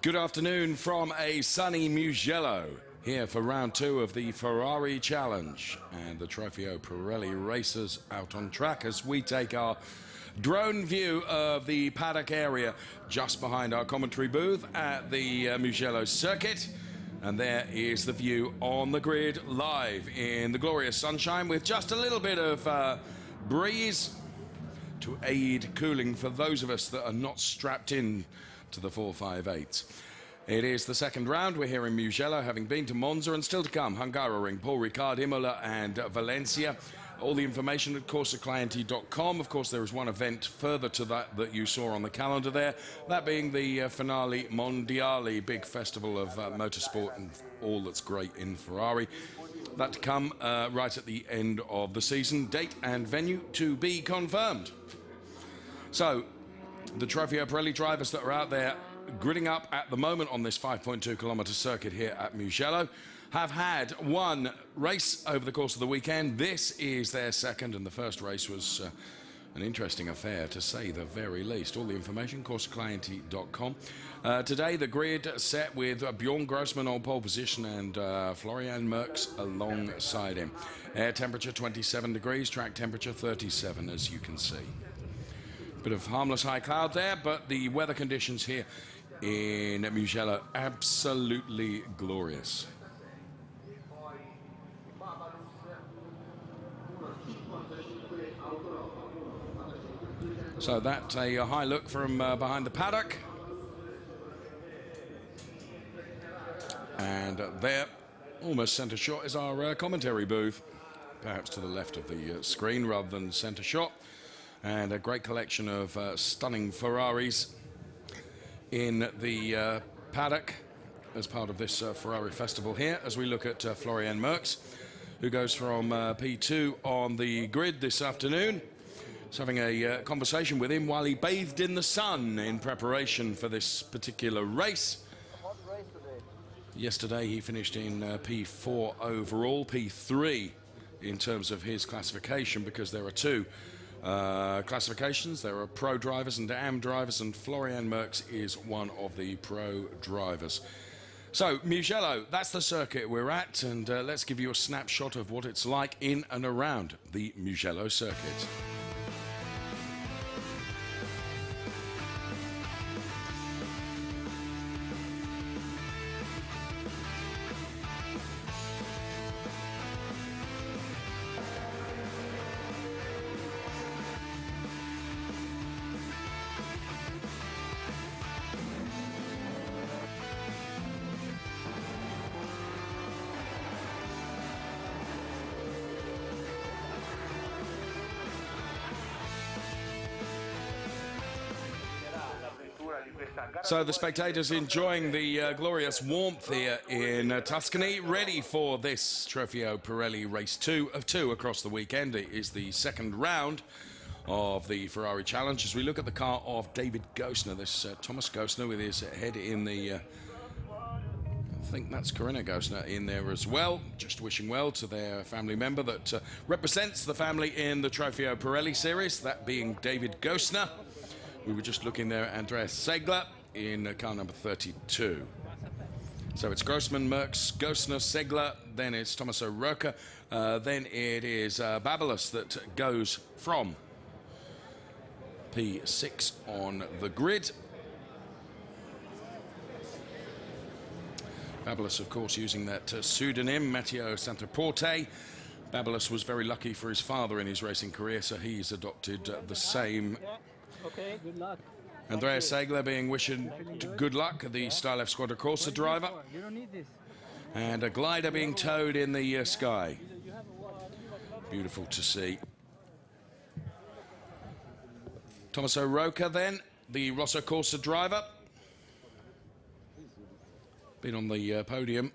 Good afternoon from a sunny Mugello, here for round two of the Ferrari Challenge, and the TropheoPirelli racers out on track as we take our drone view of the paddock area just behind our commentary booth at the Mugello circuit. And there is the view on the grid live in the glorious sunshine with just a little bit of breeze to aid cooling for those of us that are not strapped in to the 458s. It is the second round. We're here in Mugello, having been to Monza and still to come Hungaroring, Paul Ricard, Imola and Valencia. All the information at CorsaClienti.com. Of course, there is one event further to that you saw on the calendar there, that being the Finale Mondiale, big festival of motorsport and all that's great in Ferrari. That to come right at the end of the season. Date and venue to be confirmed. So, the TropheoPirelli drivers that are out there gridding up at the moment on this 5.2 kilometre circuit here at Mugello have had one race over the course of the weekend. This is their second, and the first race was an interesting affair, to say the very least. All the information, CorsaClienti.com. Today, the grid set with Bjorn Grossman on pole position and Florian Merckx alongside him. Air temperature 27 degrees, track temperature 37, as you can see. Bit of harmless high cloud there, but the weather conditions here in Mugello absolutely glorious. So that's a high look from behind the paddock. And there, almost centre shot, is our commentary booth. Perhaps to the left of the screen rather than centre shot. And a great collection of stunning Ferraris in the paddock as part of this Ferrari festival here, as we look at Florian Merckx, who goes from P2 on the grid this afternoon. He's having a conversation with him while he bathed in the sun in preparation for this particular race. Yesterday he finished in P4 overall, P3 in terms of his classification, because there are two classifications. There are pro drivers and AM drivers, and Florian Merckx is one of the pro drivers. So, Mugello, that's the circuit we're at, and let's give you a snapshot of what it's like in and around the Mugello circuit. So the spectators enjoying the glorious warmth here in Tuscany, ready for this TropheoPirelli race 2 of 2 across the weekend. It is the second round of the Ferrari Challenge as we look at the car of David Gosner, this Thomas Gosner with his head in the, I think that's Corinna Gosner in there as well. Just wishing well to their family member that represents the family in the TropheoPirelli series, that being David Gosner. We were just looking there at Andreas Segler in car number 32. So it's Grossman, Merckx, Gosner, Segler, then it's Tommaso Roca, then it is Babalos that goes from P6 on the grid. Babalos, of course, using that pseudonym, Matteo Santaporte. Babalos was very lucky for his father in his racing career, so he's adopted the same. Okay, good luck. Andreas Segler being wishing good luck, the Style F Squadra Corsa driver. You don't need this. And a glider being towed in the sky. Beautiful to see. Tommaso Roca then, the Rosso Corsa driver. Been on the podium.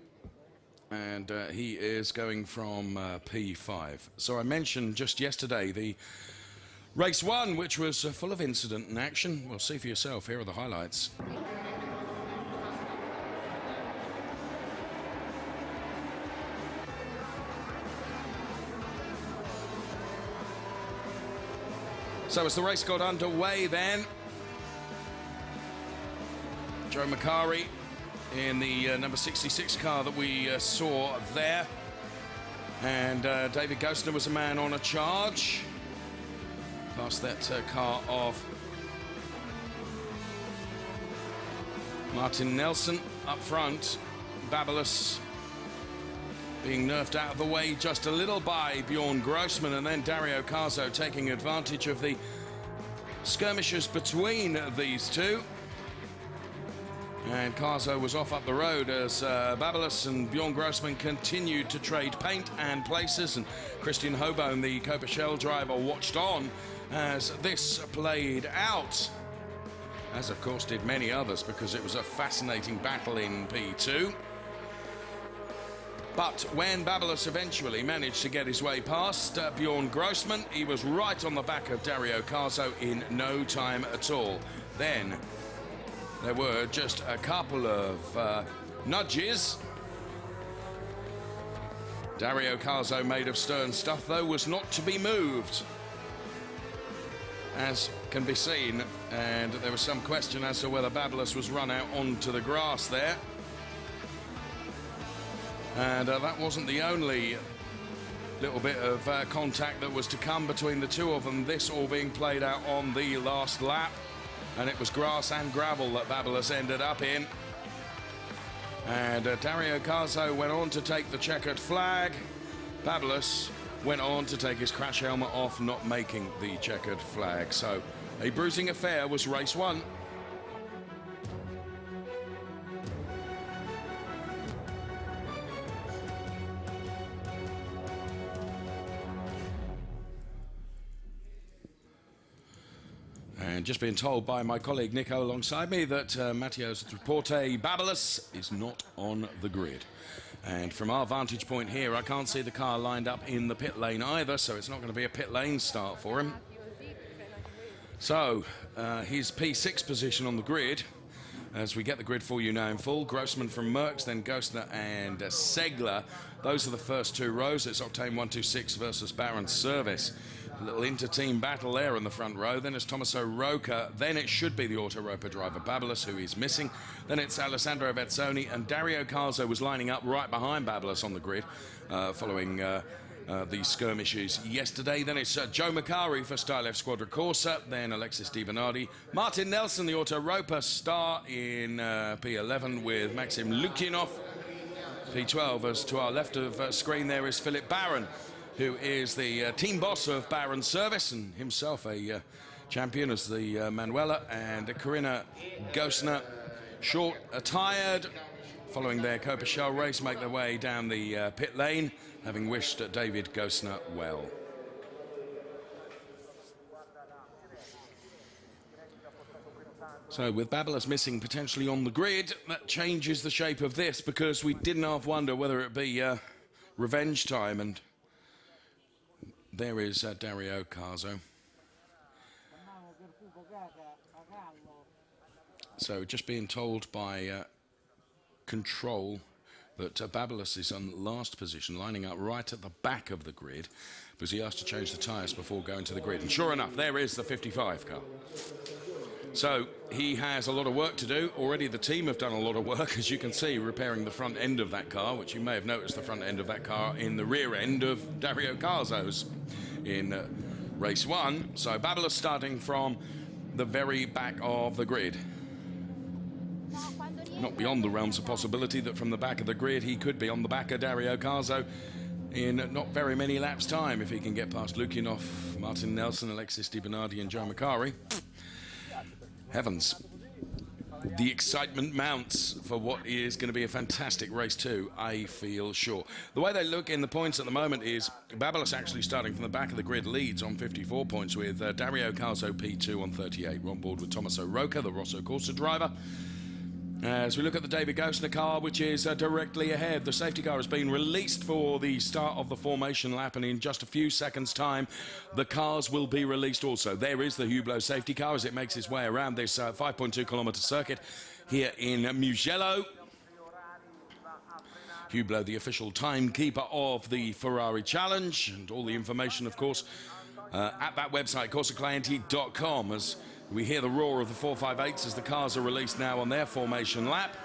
And he is going from P5. So I mentioned just yesterday the Race 1, which was full of incident and action. Well, see for yourself. Here are the highlights. So as the race got underway then, Joe Macari in the number 66 car that we saw there. And David Gostner was a man on a charge. Past that car of Martin Nelson up front. Babylos being nerfed out of the way just a little by Bjorn Grossman, and then Dario Carzo taking advantage of the skirmishes between these two. And Carzo was off up the road as Babylos and Bjorn Grossman continued to trade paint and places, and Christian Hobone, the Copa Shell driver, watched on as this played out, as of course did many others, because it was a fascinating battle in P2. But when Babylos eventually managed to get his way past Bjorn Grossman, he was right on the back of Dario Carzo in no time at all. Then there were just a couple of nudges. Dario Carzo, made of stern stuff, though, was not to be moved, as can be seen, and there was some question as to whether Babylos was run out onto the grass there. And that wasn't the only little bit of contact that was to come between the two of them, this all being played out on the last lap. And it was grass and gravel that Babylos ended up in. And Dario Carzo went on to take the checkered flag. Babylos went on to take his crash helmet off, not making the checkered flag. So a bruising affair was race one. And just being told by my colleague Nico alongside me that Matteo Traporte Babylos is not on the grid. And from our vantage point here, I can't see the car lined up in the pit lane either, so it's not going to be a pit lane start for him. So, his P6 position on the grid, as we get the grid for you now in full. Grossman from Merckx, then Gostner and Segler. Those are the first two rows. It's Octane 126 versus Baron Service. A little inter-team battle there in the front row. Then it's Tommaso Roca. Then it should be the Autoropa driver Babylos, who is missing. Then it's Alessandro Vezzoni, and Dario Carzo was lining up right behind Babylos on the grid, following the skirmishes yesterday. Then it's Joe Macari for Stylev Squadra Corsa. Then Alexis Di Bernardi. Martin Nelson, the Autoropa star in P11 with Maxim Lukinov. P12, as to our left of screen there is Philip Barron, who is the team boss of Baron Service and himself a champion as the Manuela, and Corinna Gostner, short attired, following their Copa Shell race, make their way down the pit lane, having wished David Gostner well. So with Babylos missing potentially on the grid, that changes the shape of this, because we didn't half wonder whether it be revenge time, and there is Dario Carzo. So just being told by control that Babylos is on last position, lining up right at the back of the grid, because he asked to change the tyres before going to the grid. And sure enough, there is the 55 car. So he has a lot of work to do. Already the team have done a lot of work, as you can see, repairing the front end of that car, which you may have noticed the front end of that car in the rear end of Dario Carzo's in race one. So Babylos starting from the very back of the grid. Not beyond the realms of possibility that from the back of the grid he could be on the back of Dario Carzo in not very many laps' time, if he can get past Lukinov, Martin Nelson, Alexis Di Bernardi and Joe Macari. Heavens. The excitement mounts for what is going to be a fantastic race too, I feel sure. The way they look in the points at the moment is Babylos actually starting from the back of the grid leads on 54 points, with Dario Carzo P2 on 38. We're on board with Tommaso Roca, the Rosso Corsa driver. As we look at the David Gostner car, which is directly ahead, the safety car has been released for the start of the formation lap, and in just a few seconds' time, the cars will be released also. There is the Hublot safety car as it makes its way around this 5.2 kilometre circuit here in Mugello. Hublot, the official timekeeper of the Ferrari Challenge, and all the information, of course, at that website, corsaclienti.com, as we hear the roar of the 458s as the cars are released now on their formation lap.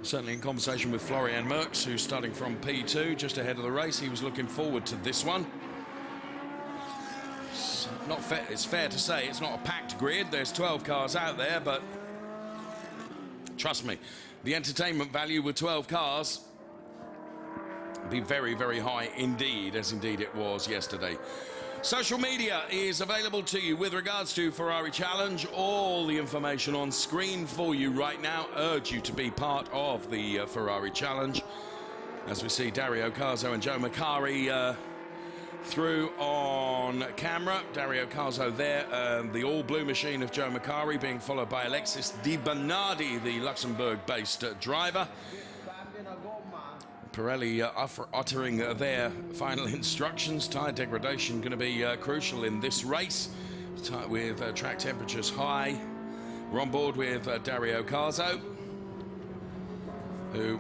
Certainly in conversation with Florian Merckx, who's starting from P2 just ahead of the race. He was looking forward to this one. It's fair to say it's not a packed grid. There's 12 cars out there, but trust me, the entertainment value with 12 cars will be very, very high indeed, as indeed it was yesterday. Social media is available to you with regards to Ferrari Challenge. All the information on screen for you right now. Urge you to be part of the Ferrari Challenge. As we see Dario Carzo and Joe Macari through on camera. Dario Carzo there, the all-blue machine of Joe Macari, being followed by Alexis Di Bernardi, the Luxembourg-based driver. Pirelli uttering their final instructions. Tyre degradation going to be crucial in this race, with track temperatures high. We're on board with Dario Carzo, who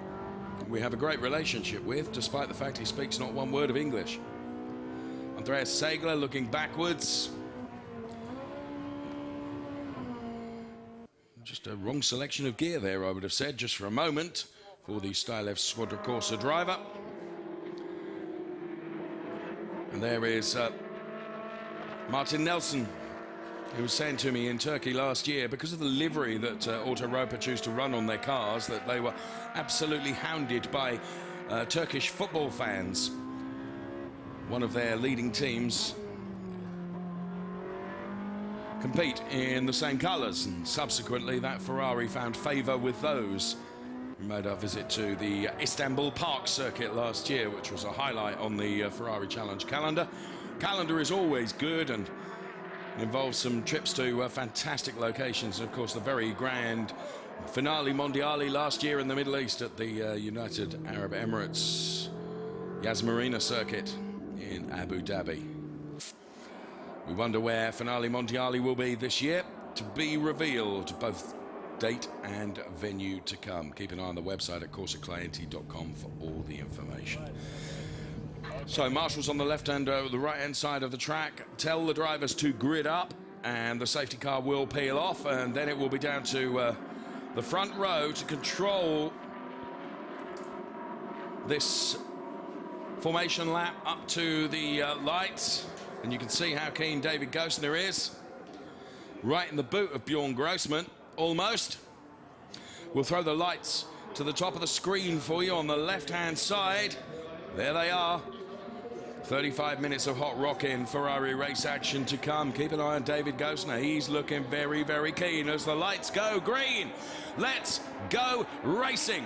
we have a great relationship with, despite the fact he speaks not one word of English. Andreas Segler looking backwards. Just a wrong selection of gear there, I would have said, just for a moment, for the Stylev Squadra Corsa driver. And there is Martin Nelson, who was saying to me in Turkey last year, because of the livery that Auto Europa choose to run on their cars, that they were absolutely hounded by Turkish football fans. One of their leading teams compete in the same colours, and subsequently that Ferrari found favour with those. We made our visit to the Istanbul Park circuit last year, which was a highlight on the Ferrari Challenge calendar. Calendar is always good and involves some trips to fantastic locations. Of course, the very grand Finale Mondiali last year in the Middle East at the United Arab Emirates Yas Marina circuit in Abu Dhabi. We wonder where Finale Mondiali will be this year, to be revealed, both date and venue to come. Keep an eye on the website at corsaclienti.com for all the information. So marshals on the left hand, the right hand side of the track tell the drivers to grid up, and the safety car will peel off, and then it will be down to the front row to control this formation lap up to the lights. And you can see how keen David Gosner is. Right in the boot of Bjorn Grossman, almost. We'll throw the lights to the top of the screen for you on the left-hand side. There they are. 35 minutes of hot rocking Ferrari race action to come. Keep an eye on David Gosner. He's looking very, very keen as the lights go green. Let's go racing.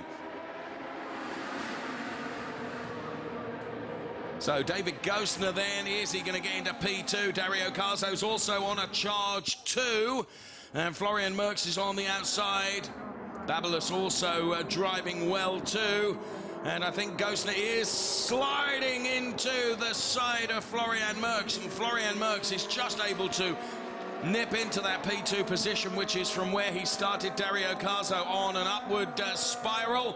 So David Gosner then, is he going to get into P2? Dario Carzo's also on a charge too. And Florian Merckx is on the outside. Babylos also driving well too. And I think Gosner is sliding into the side of Florian Merckx. And Florian Merckx is just able to nip into that P2 position, which is from where he started. Dario Carzo on an upward spiral,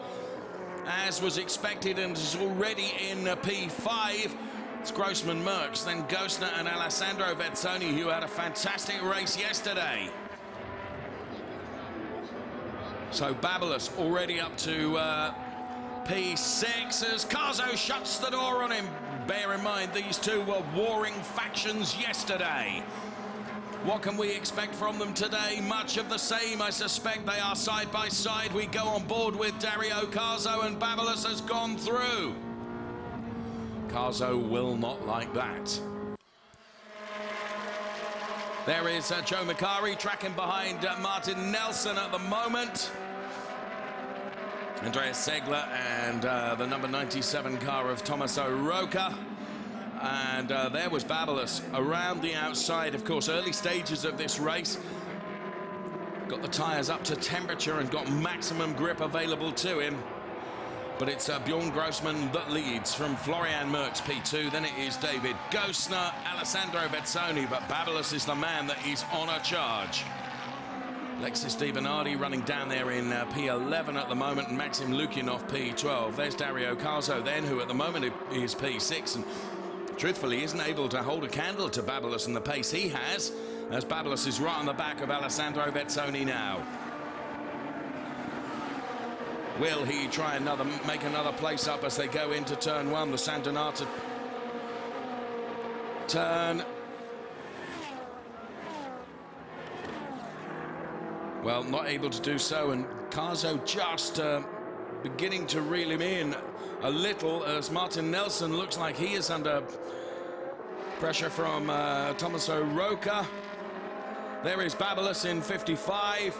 as was expected, and is already in P5. It's Grossman, Merckx, then Gosner and Alessandro Vezzoni, who had a fantastic race yesterday. So Babylos already up to P6 as Carzo shuts the door on him. Bear in mind, these two were warring factions yesterday. What can we expect from them today? Much of the same, I suspect. They are side by side. We go on board with Dario Carzo, and Babylos has gone through. Carzo will not like that. There is Joe Macari tracking behind Martin Nelson at the moment. Andreas Segler and the number 97 car of Tommaso Roca. And there was Babylos around the outside. Of course, early stages of this race, got the tyres up to temperature and got maximum grip available to him. But it's Bjorn Grossman that leads from Florian Merckx P2. Then it is David Gosner, Alessandro Vezzoni, but Babylos is the man that is on a charge. Alexis Di Bernardi running down there in P11 at the moment, and Maxim Lukinov P12. There's Dario Carzo then, who at the moment is P6, and truthfully isn't able to hold a candle to Babylos and the pace he has, as Babylos is right on the back of Alessandro Vezzoni now. Will he try make another place up as they go into turn one? The San Donato turn. Well, not able to do so, and Carzo just beginning to reel him in a little as Martin Nelson looks like he is under pressure from Tommaso Roca. There is Babylos in 55.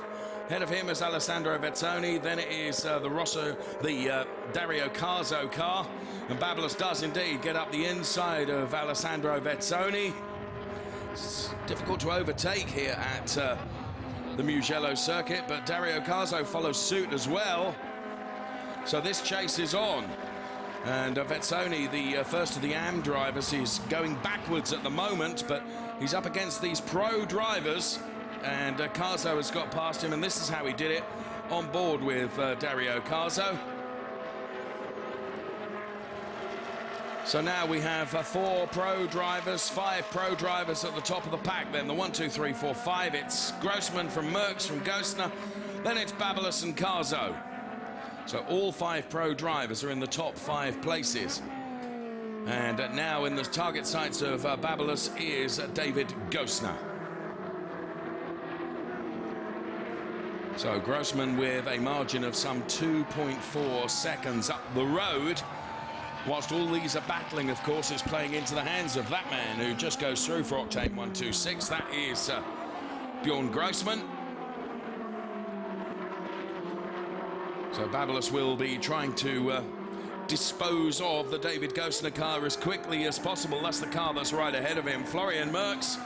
Ahead of him is Alessandro Vezzoni. Then it is the Dario Carzo car. And Babylos does indeed get up the inside of Alessandro Vezzoni. It's difficult to overtake here at the Mugello circuit, but Dario Carzo follows suit as well. So this chase is on. And Vezzoni, the first of the AM drivers, is going backwards at the moment, but he's up against these pro drivers. And Carzo has got past him, and this is how he did it, on board with Dario Carzo. So now we have 4 pro drivers, 5 pro drivers at the top of the pack. Then the 1, 2, 3, 4, 5. It's Grossman from Merckx, from Ghostner. Then it's Babylos and Carzo. So all 5 pro drivers are in the top 5 places. And now in the target sights of Babylos is David Ghostner. So Grossman with a margin of some 2.4 seconds up the road. Whilst all these are battling, of course, it's playing into the hands of that man who just goes through for Octane 126. That is Bjorn Grossman. So Babylos will be trying to dispose of the David Ghostner car as quickly as possible. That's the car that's right ahead of him. Florian Merckx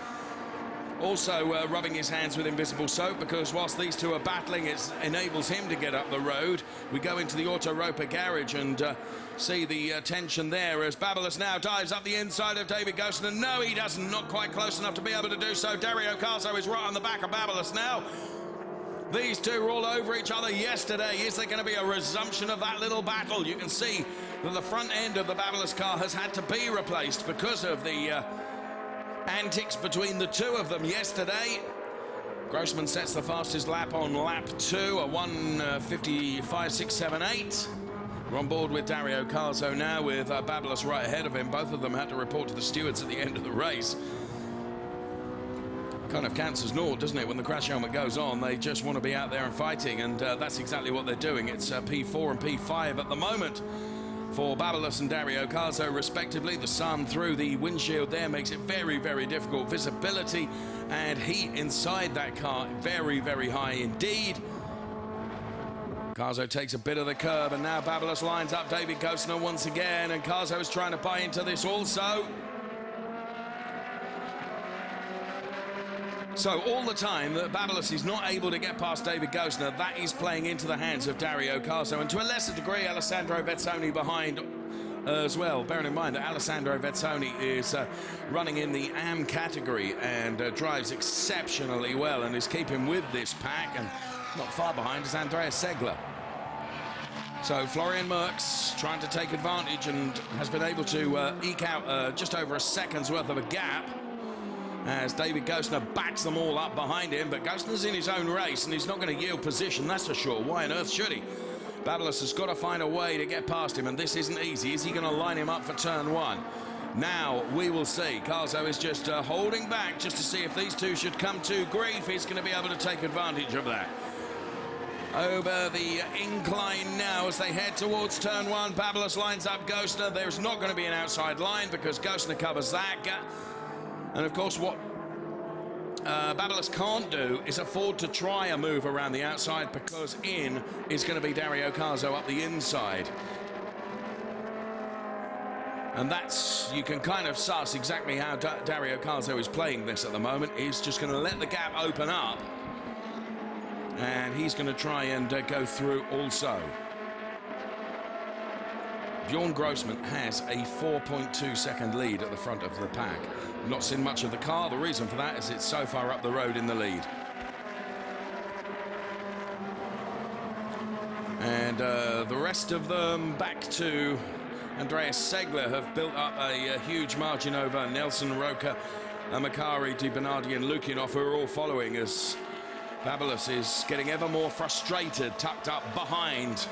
also rubbing his hands with invisible soap, because whilst these two are battling, it enables him to get up the road. We go into the Auto Roper garage and see the tension there as Babylos now dives up the inside of David Ghostner. No, he doesn't. Not quite close enough to be able to do so. Dario Carzo is right on the back of Babylos now. These two were all over each other yesterday. Is there going to be a resumption of that little battle? You can see that the front end of the Babylos car has had to be replaced because of the antics between the two of them yesterday. Grossman sets the fastest lap on lap 2, a 1:55.678. We're on board with Dario Carzo now with Babylos right ahead of him. Both of them had to report to the stewards at the end of the race. Kind of counts as naught, doesn't it? When the crash helmet goes on, they just want to be out there and fighting, and that's exactly what they're doing. It's P4 and P5 at the moment for Babylos and Dario Carzo, respectively. The sun through the windshield there makes it very, very difficult. Visibility and heat inside that car, very, very high indeed. Carzo takes a bit of the curb, and now Babylos lines up David Ghostner once again, and Carzo is trying to buy into this also. So all the time that Babylos is not able to get past David Ghostner, that is playing into the hands of Dario Carzo, and to a lesser degree Alessandro Vezzoni behind as well. Bearing in mind that Alessandro Vezzoni is running in the AM category and drives exceptionally well and is keeping with this pack, and not far behind is Andreas Segler. So Florian Merckx trying to take advantage and has been able to eke out just over a second's worth of a gap as David Ghostner backs them all up behind him. But Ghostner's in his own race and he's not going to yield position, that's for sure. Why on earth should he? Babylos has got to find a way to get past him, and this isn't easy. Is he going to line him up for turn 1? Now we will see. Carzo is just holding back just to see if these two should come to grief. He's going to be able to take advantage of that. Over the incline now as they head towards turn 1. Babylos lines up Ghostner. There's not going to be an outside line because Ghostner covers that gap. And of course what Babylos can't do is afford to try a move around the outside, because in is going to be Dario Carzo up the inside. And that's, you can kind of suss exactly how Dario Carzo is playing this at the moment. He's just going to let the gap open up, and he's going to try and go through also. Bjorn Grossman has a 4.2 second lead at the front of the pack. Not seen much of the car. The reason for that is it's so far up the road in the lead. And the rest of them back to Andreas Segler have built up a huge margin over Nelson, Roca, Makari, Di Bernardi and Lukinov, who are all following as Babylos is getting ever more frustrated, tucked up behind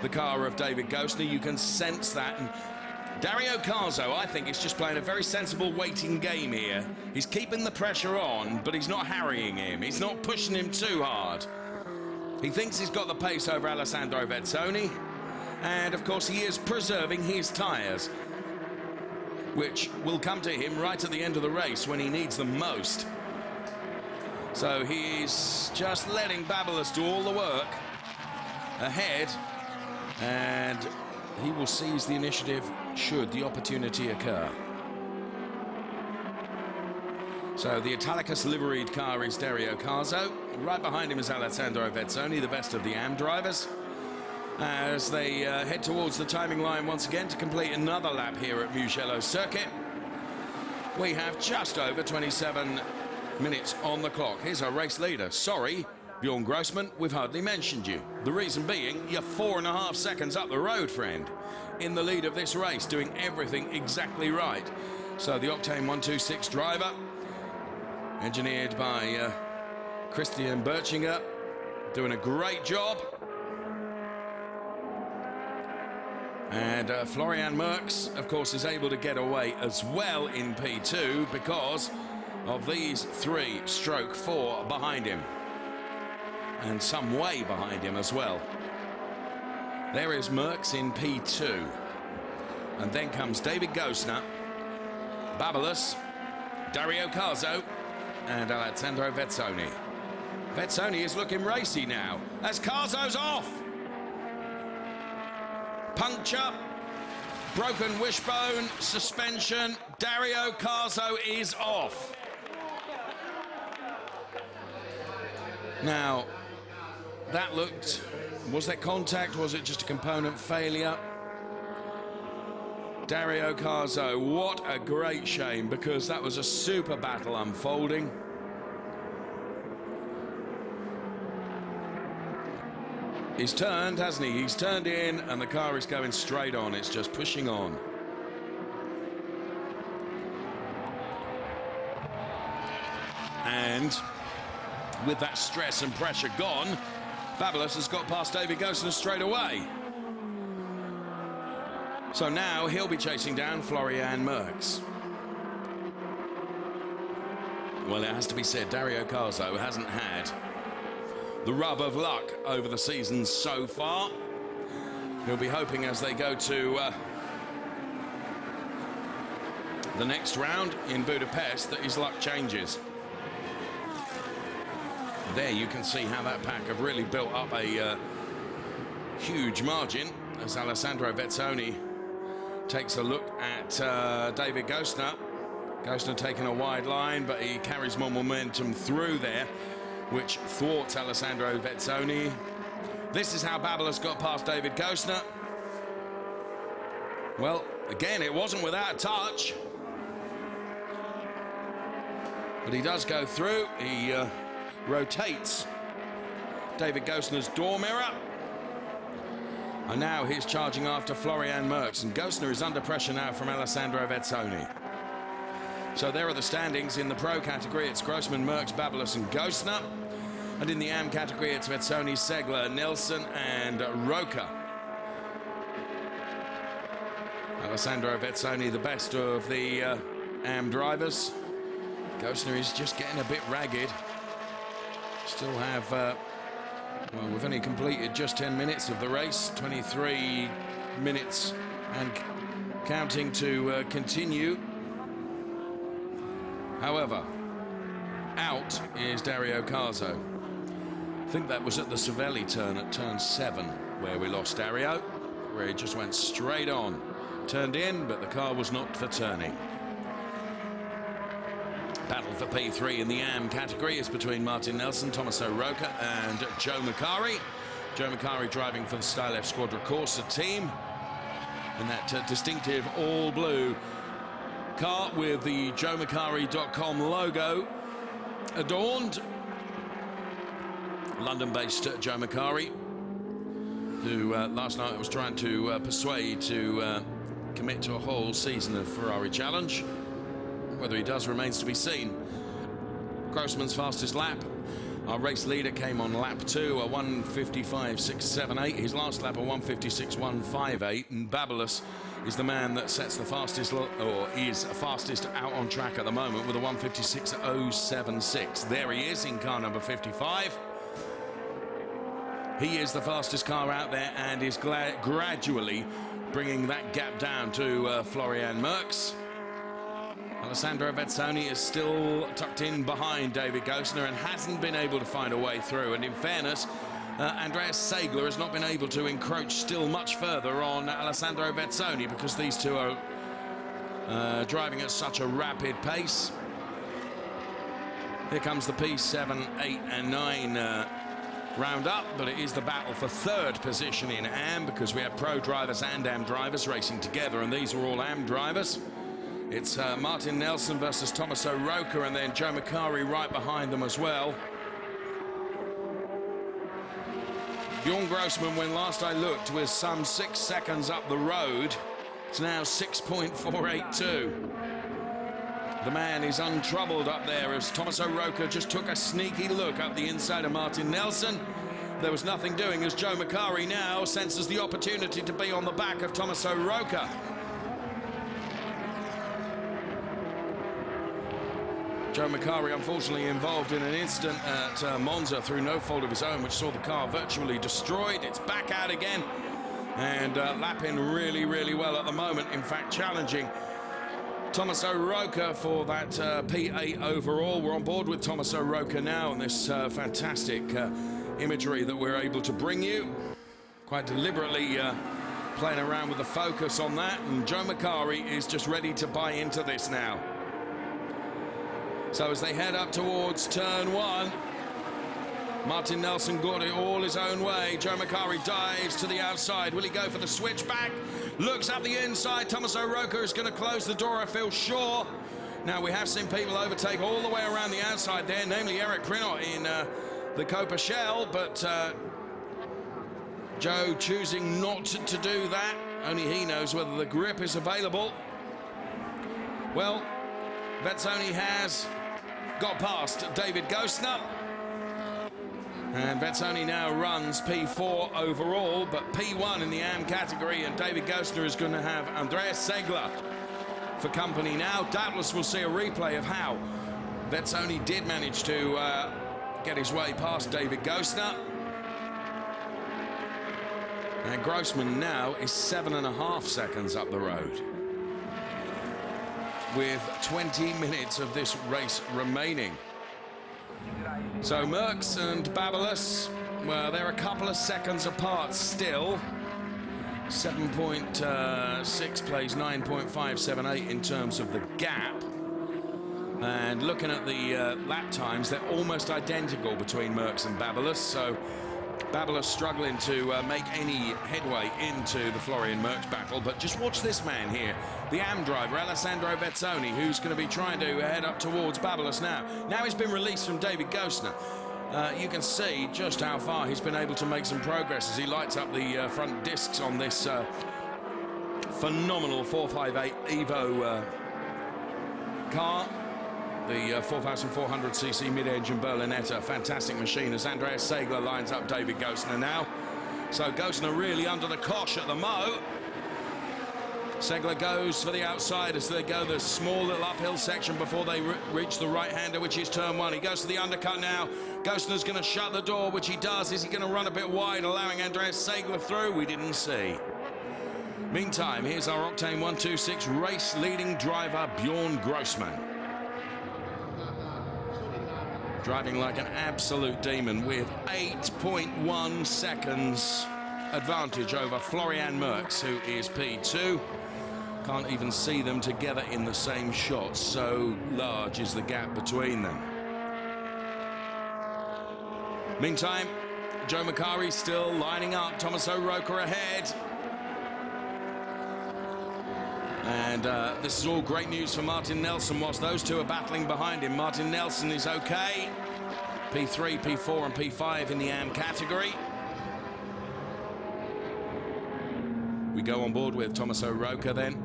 the car of David Gosner. You can sense that. And Dario Carzo, I think, is just playing a very sensible waiting game here. He's keeping the pressure on, but he's not harrying him. He's not pushing him too hard. He thinks he's got the pace over Alessandro Vezzoni. And, of course, he is preserving his tyres, which will come to him right at the end of the race when he needs them most. So he's just letting Babylos do all the work ahead, and he will seize the initiative should the opportunity occur. So the Italicus liveried car is Dario Carzo. Right behind him is Alessandro Vezzoni, the best of the AM drivers, as they head towards the timing line once again to complete another lap here at Mugello circuit. We have just over 27 minutes on the clock. Here's our race leader. Sorry, Bjorn Grossman, we've hardly mentioned you. The reason being, you're 4.5 seconds up the road, friend, in the lead of this race, doing everything exactly right. So the Octane 126 driver, engineered by Christian Birchinger, doing a great job. And Florian Merckx, of course, is able to get away as well in P2 because of these 3/4 behind him. And some way behind him as well. There is Merckx in P2. And then comes David Gosner, Babylos, Dario Carzo, and Alessandro Vezzoni. Vezzoni is looking racy now, as Carzo's off. Puncture, broken wishbone, suspension. Dario Carzo is off. Now, that looked, was there contact? Was it just a component failure? Dario Carzo, what a great shame, because that was a super battle unfolding. He's turned, hasn't he? He's turned in, and the car is going straight on. It's just pushing on. And with that stress and pressure gone, Babylos has got past David Gosner straight away. So now he'll be chasing down Florian Merckx. Well, it has to be said, Dario Carzo hasn't had the rub of luck over the season so far. He'll be hoping as they go to the next round in Budapest that his luck changes. There you can see how that pack have really built up a huge margin as Alessandro Vezzoni takes a look at David Gosner. Gosner taking a wide line, but he carries more momentum through there, which thwarts Alessandro Vezzoni. This is how Babylos got past David Gosner. Well, again, it wasn't without a touch. But he does go through. He rotates David Gosner's door mirror. And now he's charging after Florian Merckx. And Gosner is under pressure now from Alessandro Vezzoni. So there are the standings. In the pro category, it's Grossman, Merckx, Babylos and Gosner. And in the AM category, it's Vezzoni, Segler, Nilsson and Roca. Alessandro Vezzoni, the best of the AM drivers. Gosner is just getting a bit ragged. Still have, well, we've only completed just 10 minutes of the race. 23 minutes and counting to continue. However, out is Dario Carzo. I think that was at the Cervelli turn at turn 7 where we lost Dario, where he just went straight on. Turned in, but the car was not for turning. Battle for P3 in the AM category is between Martin Nelson, Tommaso Roca and Joe Macari. Joe Macari driving for the Style F Squadra Corsa team in that distinctive all-blue car with the joemacari.com logo adorned. London-based Joe Macari, who last night was trying to persuade to commit to a whole season of Ferrari Challenge. Whether he does remains to be seen. Grossman's fastest lap Our race leader came on lap 2, a 1:55.678. His last lap, a 1:56.158. And Babulous is the man that sets the fastest, or is fastest out on track at the moment with a 1:56.076. There he is in car number 55. He is the fastest car out there and is gradually bringing that gap down to Florian Merckx. Alessandro Vezzoni is still tucked in behind David Gosner and hasn't been able to find a way through. And in fairness, Andreas Segler has not been able to encroach still much further on Alessandro Vezzoni because these two are driving at such a rapid pace. Here comes the P7, 8 and 9 round-up, but it is the battle for third position in AM because we have pro drivers and AM drivers racing together, and these are all AM drivers. It's Martin Nelson versus Tommaso Roca, and then Joe Macari right behind them as well. Bjorn Grossman, when last I looked, was some 6 seconds up the road. It's now 6.482. The man is untroubled up there as Tommaso Roca just took a sneaky look up the inside of Martin Nelson. There was nothing doing as Joe Macari now senses the opportunity to be on the back of Tommaso Roca. Joe Macari, unfortunately, involved in an incident at Monza through no fault of his own, which saw the car virtually destroyed. It's back out again and lapping really, really well at the moment. In fact, challenging Tommaso Roca for that P8 overall. We're on board with Tommaso Roca now on this fantastic imagery that we're able to bring you. Quite deliberately playing around with the focus on that, and Joe Macari is just ready to buy into this now. So as they head up towards turn 1, Martin Nelson got it all his own way. Joe Macari dives to the outside. Will he go for the switchback? Looks up the inside. Tommaso Roca is going to close the door, I feel sure. Now, we have seen people overtake all the way around the outside there, namely Eric Prinot in the Copa Shell, but Joe choosing not to do that. Only he knows whether the grip is available. Well, Vezzoni has got past David Gosner. And Vezzoni now runs P4 overall, but P1 in the AM category, and David Gosner is going to have Andreas Segler for company now. Doubtless we'll see a replay of how Vezzoni did manage to get his way past David Gosner. And Grossman now is 7.5 seconds up the road, with 20 minutes of this race remaining. So Merckx and Babulous, well, they're a couple of seconds apart still. 7.6 plays 9.578 in terms of the gap. And looking at the lap times, they're almost identical between Merckx and Babulous. So Babulous struggling to make any headway into the Florian Merckx battle. But just watch this man here, the AM driver, Alessandro Vezzoni, who's going to be trying to head up towards Babulous now. Now he's been released from David Gosner. You can see just how far he's been able to make some progress as he lights up the front discs on this phenomenal 458 Evo car. The 4,400cc mid-engine Berlinetta, fantastic machine as Andreas Segler lines up David Gosner now. So Gosner really under the cosh at the mo. Segler goes for the outside as they go the small little uphill section before they reach the right-hander, which is turn 1. He goes to the undercut now. Gosner's going to shut the door, which he does. Is he going to run a bit wide, allowing Andreas Segler through? We didn't see. Meantime, here's our Octane 126 race-leading driver, Bjorn Grossman. Driving like an absolute demon with 8.1 seconds advantage over Florian Merckx, who is P2. Can't even see them together in the same shot, so large is the gap between them. Meantime, Joe Macari still lining up, Tommaso Roca ahead. And this is all great news for Martin Nelson whilst those two are battling behind him. Martin Nelson is okay. P3, P4 and P5 in the AM category. We go on board with Tommaso Roca then.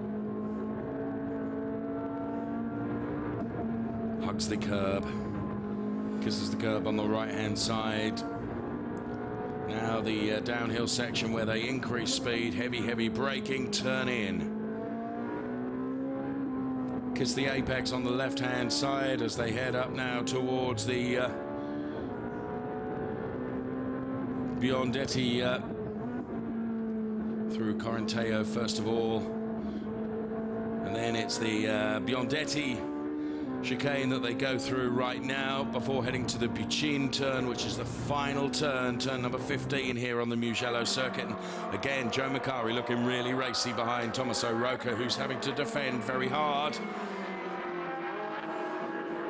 Hugs the curb. Kisses the curb on the right-hand side. Now the downhill section where they increase speed, heavy braking, turn in. Kiss the apex on the left-hand side as they head up now towards the Biondetti through Corinteo first of all, and then it's the Biondetti chicane that they go through right now before heading to the Bucin turn, which is the final turn number 15 here on the Mugello circuit. And again, Joe Macari looking really racy behind Tommaso Rocca, who's having to defend very hard.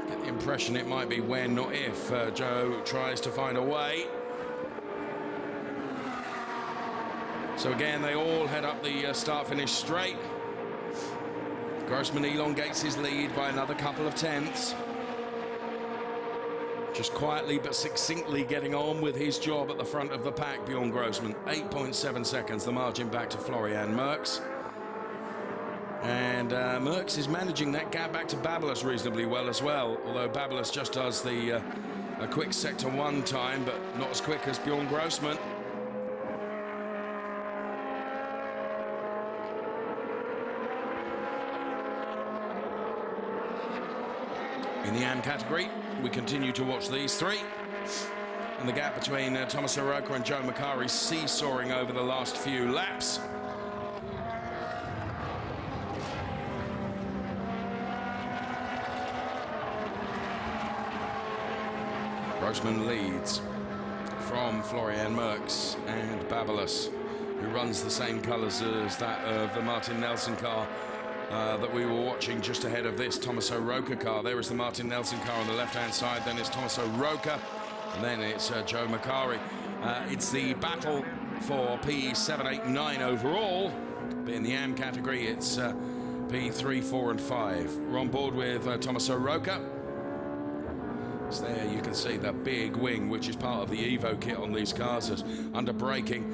Get the impression it might be when, not if, Joe tries to find a way. So again, they all head up the start-finish straight. Grossman elongates his lead by another couple of tenths. Just quietly but succinctly getting on with his job at the front of the pack, Bjorn Grossman. 8.7 seconds, the margin back to Florian Merckx. And Merckx is managing that gap back to Babylas reasonably well as well, although Babylas just does the a quick sector 1 time, but not as quick as Bjorn Grossman. In the AM category, we continue to watch these three. And the gap between Tommaso Rocca and Joe Macari seesawing over the last few laps. Grossman leads from Florian Merckx and Babylas, who runs the same colours as that of the Martin Nelson car that we were watching just ahead of this Tommaso Rocca car. There is the Martin Nelson car on the left-hand side, then it's Tommaso Rocca, and then it's Joe Macari. It's the battle for P7, 8, 9 overall, but in the AM category it's P3, 4 and 5. We're on board with Tommaso Rocca. So there you can see the big wing, which is part of the Evo kit on these cars. As under braking,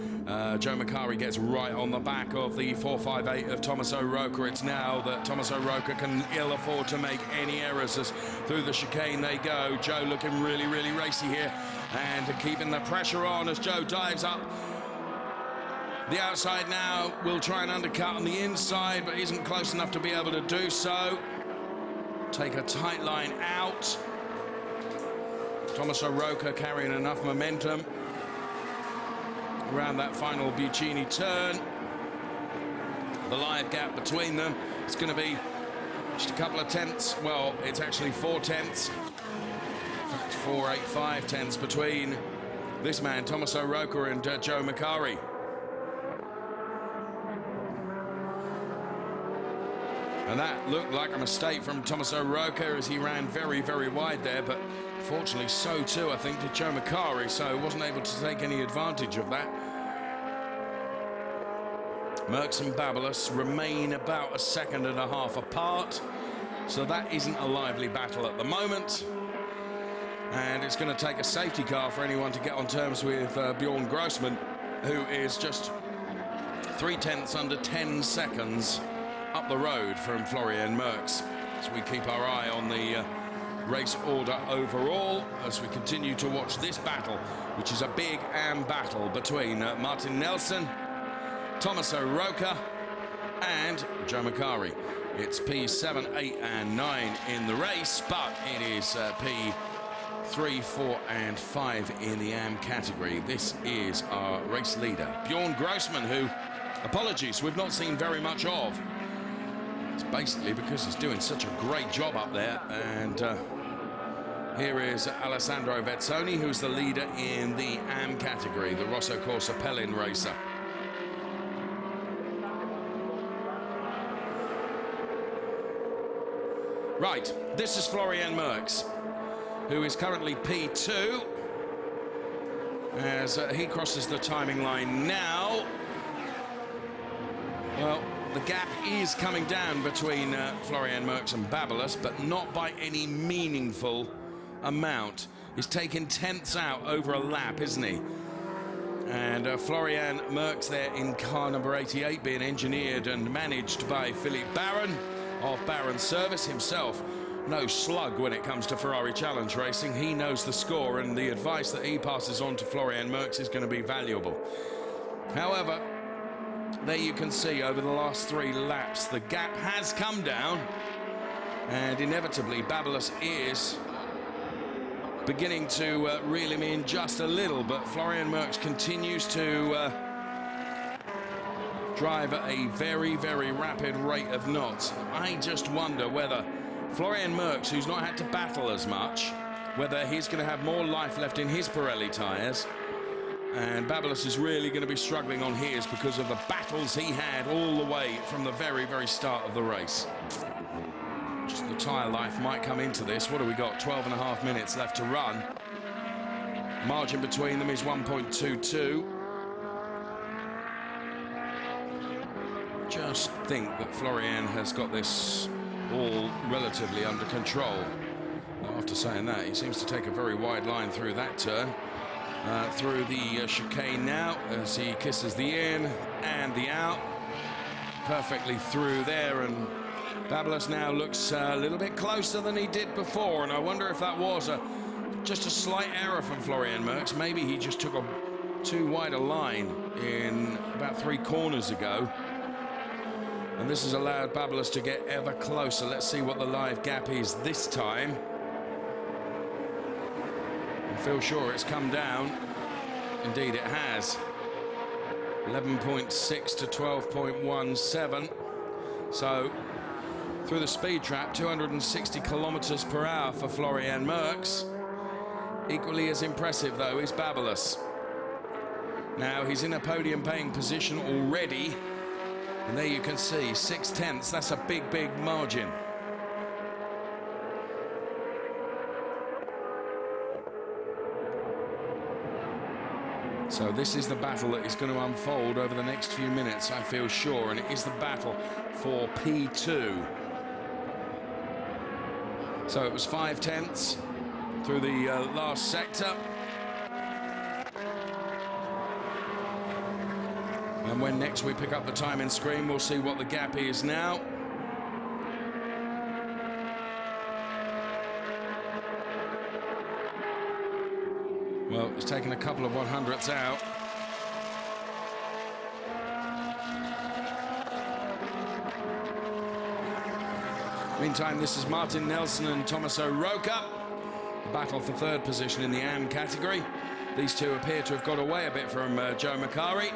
Joe Macari gets right on the back of the 458 of Tommaso Rocca. It's now that Tommaso Rocca can ill afford to make any errors as through the chicane they go. Joe looking really racy here and keeping the pressure on as Joe dives up the outside now. Will try and undercut on the inside, but isn't close enough to be able to do so. Take a tight line out. Tommaso Rocca carrying enough momentum around that final Buccini turn. The live gap between them, it's going to be just a couple of tenths. Well, it's actually 4 tenths. In fact, 4.85 tenths between this man, Tommaso Rocca, and Joe Macari. And that looked like a mistake from Tommaso Rocca as he ran very wide there, but fortunately so too, I think, did Joe Macari, so wasn't able to take any advantage of that. Merckx and Babylas remain about 1.5 seconds apart, so that isn't a lively battle at the moment. And it's going to take a safety car for anyone to get on terms with Bjorn Grossman, who is just 3 tenths under 10 seconds up the road from Florian Merckx. So we keep our eye on the race order overall as we continue to watch this battle, which is a big AM battle between Martin Nelson, Tommaso Rocca and Joe Macari. It's P7, 8 and 9 in the race, but it is P3, 4 and 5 in the AM category. This is our race leader, Bjorn Grossman, who, apologies, we've not seen very much of. It's basically because he's doing such a great job up there. And here is Alessandro Vezzoni, who's the leader in the AM category, the Rosso Corsa Pellin racer. Right, this is Florian Merckx, who is currently P2 as he crosses the timing line now. Well, the gap is coming down between Florian Merckx and Babylas, but not by any meaningful amount. He's taken tenths out over a lap, isn't he? And Florian Merckx there in car number 88, being engineered and managed by Philippe Baron of Baron Service, himself no slug when it comes to Ferrari Challenge racing. He knows the score, and the advice that he passes on to Florian Merckx is going to be valuable. However, there you can see over the last 3 laps, the gap has come down, and inevitably Babylos is beginning to reel him in just a little, but Florian Merckx continues to drive at a very, very rapid rate of knots. I just wonder whether Florian Merckx, who's not had to battle as much, whether he's going to have more life left in his Pirelli tyres, and Babylos is really going to be struggling on his because of the battles he had all the way from the very, very start of the race. Just the tyre life might come into this. What have we got? 12.5 minutes left to run. Margin between them is 1.22. Just think that Florian has got this all relatively under control. Now, after saying that, he seems to take a very wide line through that turn. Through the chicane now, as he kisses the in and the out. Perfectly through there, and Babylos now looks a little bit closer than he did before, and I wonder if that was just a slight error from Florian Merckx. Maybe he just took a too wide a line in about 3 corners ago, and this has allowed Babylos to get ever closer. Let's see what the live gap is this time. I feel sure it's come down. Indeed it has. 11.6 to 12.17. So through the speed trap, 260 kilometers per hour for Florian Merckx. Equally as impressive though is Babylos. Now he's in a podium paying position already, and there you can see 6/10. That's a big, big margin. So this is the battle that is going to unfold over the next few minutes, I feel sure, and it is the battle for P2. So it was 5/10 through the last sector. And when next we pick up the timing screen, we'll see what the gap is now. Well, it's taken a couple of 100ths out. Meantime, this is Martin Nelson and Tommaso Roca. Battle for 3rd position in the AM category. These two appear to have got away a bit from Joe Macari.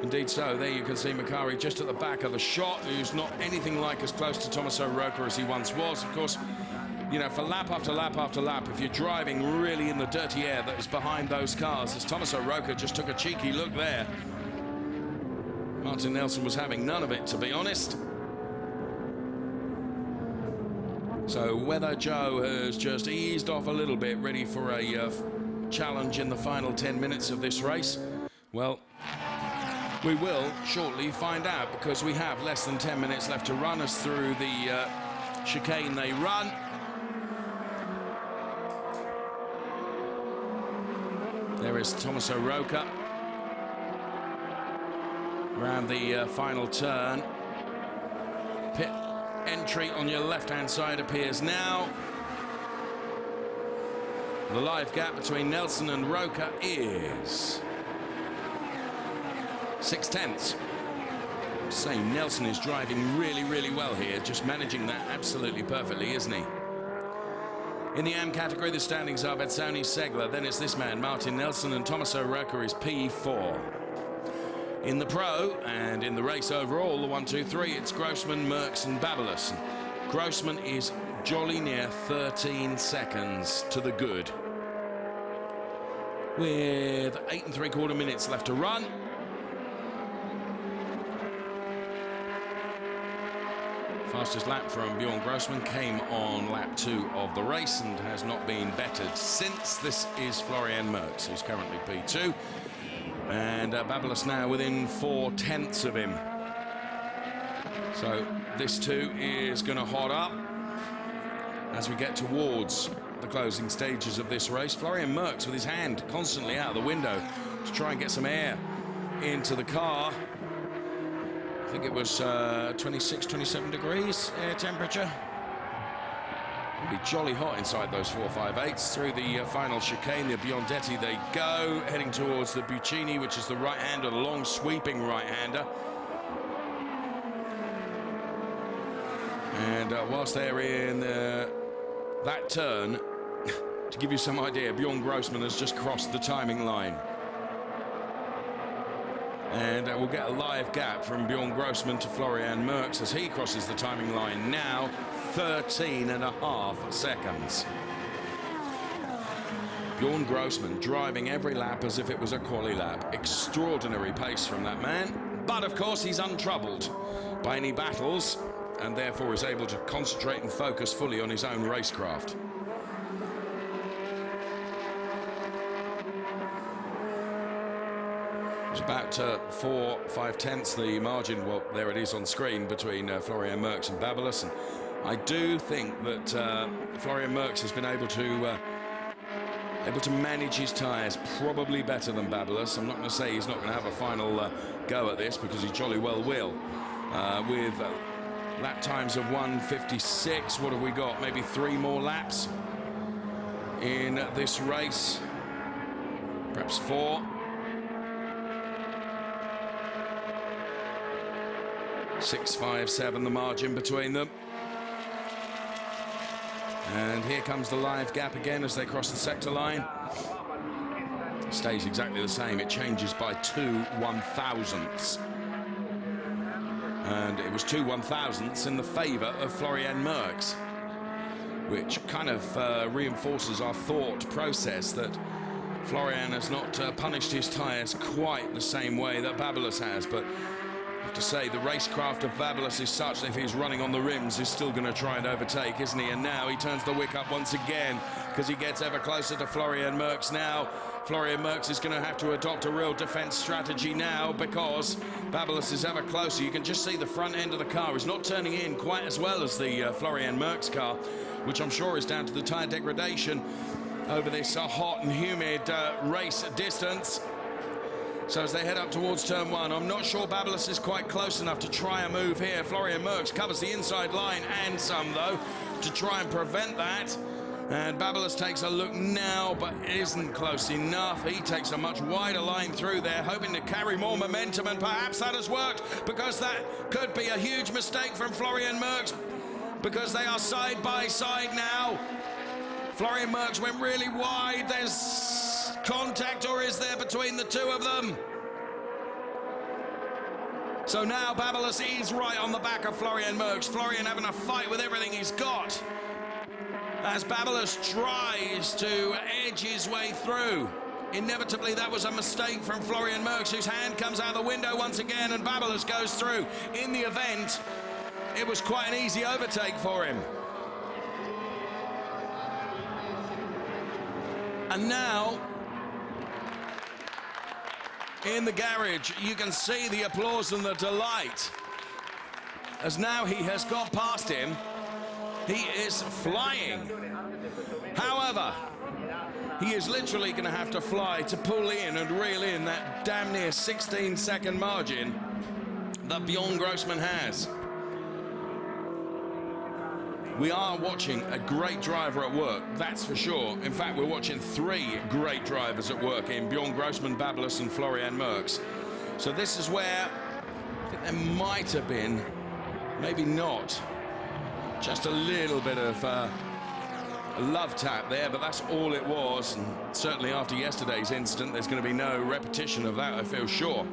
Indeed so. There you can see Macari just at the back of the shot, who's not anything like as close to Tommaso Roca as he once was. Of course, you know, for lap after lap after lap, if you're driving really in the dirty air that is behind those cars, as Tommaso Roca just took a cheeky look there. Martin Nelson was having none of it, to be honest. So whether Joe has just eased off a little bit, ready for a challenge in the final 10 minutes of this race, well, we will shortly find out, because we have less than 10 minutes left to run us through the chicane they run. There is Tommaso Roca around the final turn. Pit entry on your left-hand side appears now. The live gap between Nelson and Roca is 6/10. So Nelson is driving really, really well here, just managing that absolutely perfectly, isn't he? In the AM category, the standings are Vetsoni Segler, then it's this man, Martin Nelson, and Tommaso Roca is P4. In the Pro, and in the race overall, the 1, 2, 3, it's Grossman, Merckx, and Babylos. Grossman is jolly near 13 seconds to the good, with 8 3/4 minutes left to run. Fastest lap from Bjorn Grossman came on lap 2 of the race and has not been bettered since. This is Florian Merckx, who's currently P2. And Babylos now within 4/10 of him. So this too is going to hot up as we get towards the closing stages of this race. Florian Merckx with his hand constantly out of the window to try and get some air into the car. I think it was 26, 27 degrees air temperature. Be jolly hot inside those 4.58s. Through the final chicane, the Biondetti they go, heading towards the Buccini, which is the right-hander, the long sweeping right-hander. And whilst they're in that turn, to give you some idea, Bjorn Grossman has just crossed the timing line. And we'll get a live gap from Bjorn Grossman to Florian Merckx as he crosses the timing line now, 13.5 seconds. Bjorn Grossman driving every lap as if it was a quali lap. Extraordinary pace from that man. But of course he's untroubled by any battles and therefore is able to concentrate and focus fully on his own racecraft. It's about 4/5 the margin, well, there it is on screen, between Florian Merckx and Babylos. And I do think that Florian Merckx has been able to manage his tyres probably better than Babylos. I'm not going to say he's not going to have a final go at this, because he jolly well will. With lap times of 1:56, what have we got? Maybe 3 more laps in this race, perhaps 4. 6.57 the margin between them. And here comes the live gap again as they cross the sector line. It stays exactly the same. It changes by 2/1000ths. And it was 2/1000ths in the favour of Florian Merckx, which kind of reinforces our thought process that Florian has not punished his tyres quite the same way that Babylos has. But to say the racecraft of Babylos is such that if he's running on the rims, he's still going to try and overtake, isn't he? And now he turns the wick up once again because he gets ever closer to Florian Merckx now. Florian Merckx is going to have to adopt a real defense strategy now because Babylos is ever closer. You can just see the front end of the car is not turning in quite as well as the Florian Merckx car, which I'm sure is down to the tyre degradation over this hot and humid race distance. So as they head up towards turn 1, I'm not sure Babylos is quite close enough to try a move here. Florian Merckx covers the inside line and some, though, to try and prevent that. And Babylos takes a look now, but isn't close enough. He takes a much wider line through there, hoping to carry more momentum, and perhaps that has worked, because that could be a huge mistake from Florian Merckx, because they are side by side now. Florian Merckx went really wide. There's contact, or is there, between the two of them? So now Babylos is right on the back of Florian Merckx. Florian having a fight with everything he's got as Babylos tries to edge his way through. Inevitably, that was a mistake from Florian Merckx, whose hand comes out the window once again, and Babylos goes through. In the event, it was quite an easy overtake for him. And now, in the garage, you can see the applause and the delight, as now he has got past him. He is flying. However, he is literally going to have to fly to pull in and reel in that damn near 16-second margin that Bjorn Grossman has. We are watching a great driver at work, that's for sure. In fact, we're watching 3 great drivers at work in Bjorn Grossman, Babylos and Florian Merckx. So this is where I think there might have been, maybe not, just a little bit of a love tap there, but that's all it was. And certainly after yesterday's incident, there's going to be no repetition of that, I feel sure.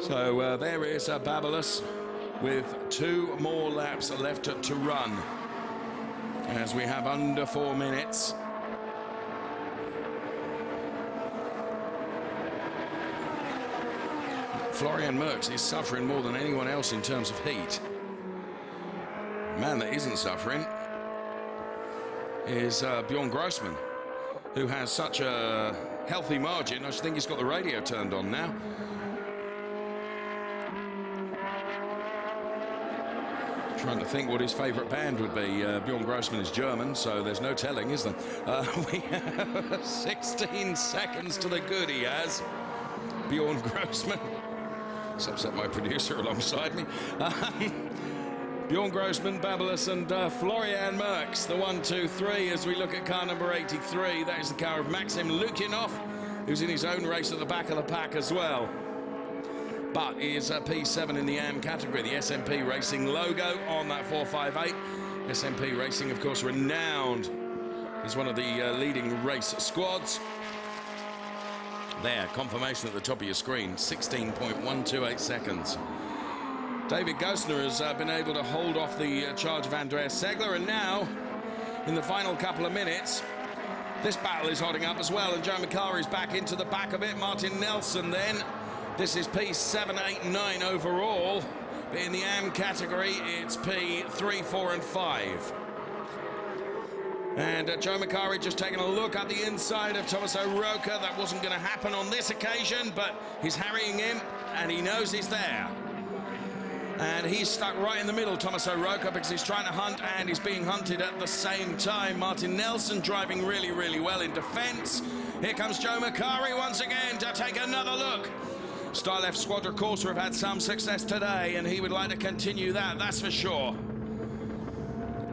So there is Babylos, with 2 more laps left to run, as we have under 4 minutes. Florian Merckx is suffering more than anyone else in terms of heat. The man that isn't suffering is Bjorn Grossman, who has such a healthy margin. I think he's got the radio turned on now. Trying to think what his favourite band would be. Bjorn Grossman is German, so there's no telling, is there? We have 16 seconds to the good, he has. Bjorn Grossman. It's upset my producer alongside me. Bjorn Grossman, Babelis and Florian Merckx, the 1, 2, 3 as we look at car number 83. That is the car of Maxim Lukinov, who's in his own race at the back of the pack as well. But is P7 in the AM category, the SMP Racing logo on that 458. SMP Racing, of course, renowned as one of the leading race squads. There, confirmation at the top of your screen, 16.128 seconds. David Gosner has been able to hold off the charge of Andreas Segler, and now, in the final couple of minutes, this battle is hotting up as well, and Joe Macari's back into the back of it. Martin Nelson then. This is P7, 8, 9 overall, but in the AM category, it's P3, 4 and 5. And Joe Macari just taking a look at the inside of Tommaso Rocca. That wasn't going to happen on this occasion, but he's harrying him, and he knows he's there. And he's stuck right in the middle, Tommaso Rocca, because he's trying to hunt and he's being hunted at the same time. Martin Nelson driving really, really well in defence. Here comes Joe Macari once again to take another look. Style F Squadra Corsa have had some success today, and he would like to continue that, that's for sure.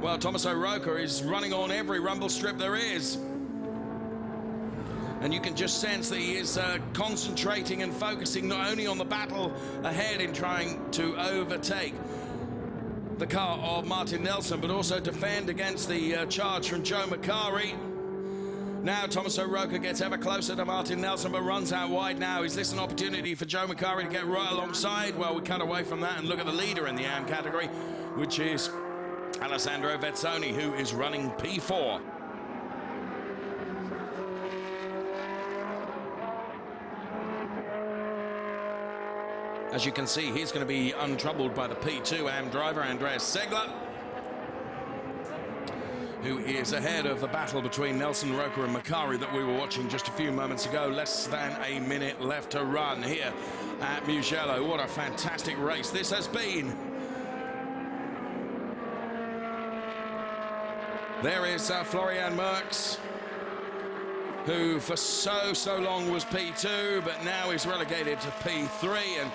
Well, Tommaso Rocca is running on every rumble strip there is. And you can just sense that he is concentrating and focusing not only on the battle ahead in trying to overtake the car of Martin Nelson, but also defend against the charge from Joe Macari. Now Tommaso Rocca gets ever closer to Martin Nelson, but runs out wide now. Is this an opportunity for Joe Macari to get right alongside? Well, we cut away from that and look at the leader in the AM category, which is Alessandro Vezzoni, who is running P4. As you can see, he's going to be untroubled by the P2 AM driver, Andreas Segler, who is ahead of the battle between Nelson, Rocca and Macari that we were watching just a few moments ago. Less than a minute left to run here at Mugello. What a fantastic race this has been. There is Florian Merckx, who for so long was P2, but now is relegated to P3. And